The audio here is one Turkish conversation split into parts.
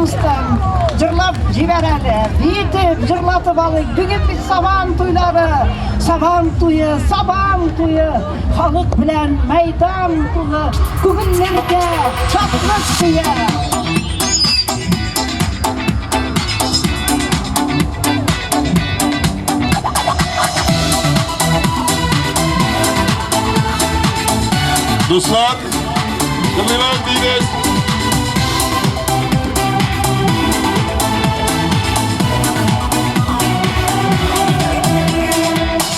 dostum, jırlap jibereli, bitip jırlatıp alık. Bugün biz saban tuyu, halk bilen meydan tuyu, kugünlerge çatlık suyu. Dostlar, kıymet değiliz.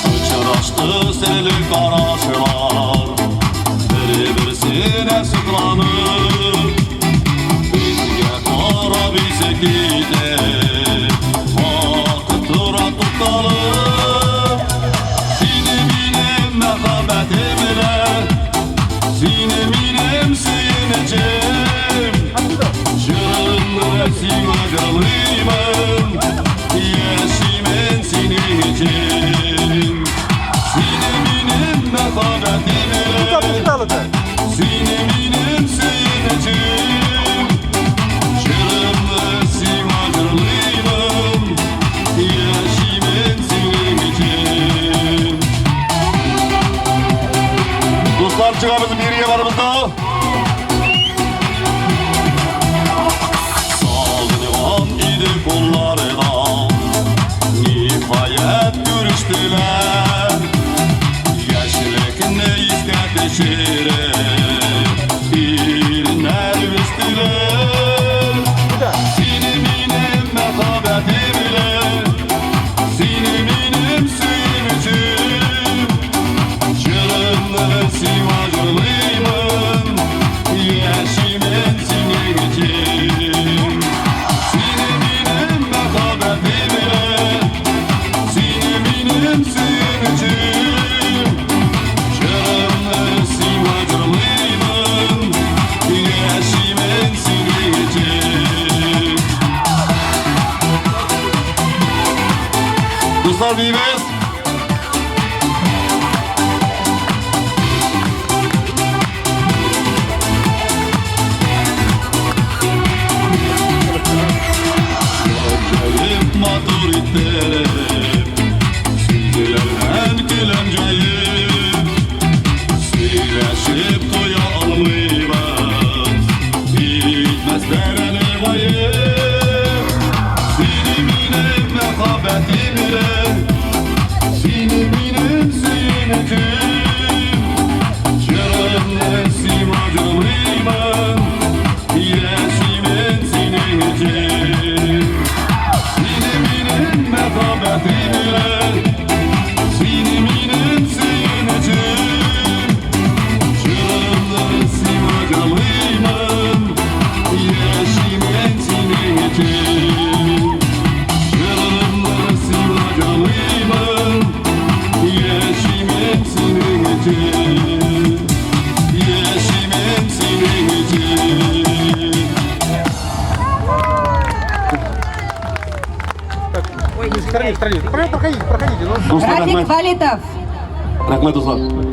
Uçuraştı seni karaşılar, birisine sıklanır. Bizge para bize gider, vakit tura tutalım. Seni benim mehabetimle, seni benim suyunacım. Jırınlı simacalıyım, yaşımın senin için. Seni benim mehabetimle, seni benim suyunacım. Jırınlı simacalıyım, yaşımın senin için. Dostlar, çıkamız bir yavarımızda. Sağlığı idi kollarına, nihayet görüştüler. Yaşlık ne isteteşire, bir nervistüler. Seni benim mehabetimle, seni benim suyunucum. Jırınlı simacalıyım, yaşımın senin için. Seni benim mehabetimle, seni benim suyunucum. Jırınlı simacalıyım, yaşımın senin için. Dostlar, bilmez. Maturitlerim, süzülerden gülenceyim. Söyleşip toya almayız, bitmez derene bayım. Seni benim mehabetimle, seni benim suyunucum. Jırınlı simacalıyım, yaşımın senin için. Mehabetimle, seni benim suyunucum. Jırınlı simacalıyım, yaşımın senin için. Jırınlı simacalıyım, yaşımın senin için. Yaşımın senin için. В стране. Проходите. Dostlar, Радик Валитов. rahmet dostlar.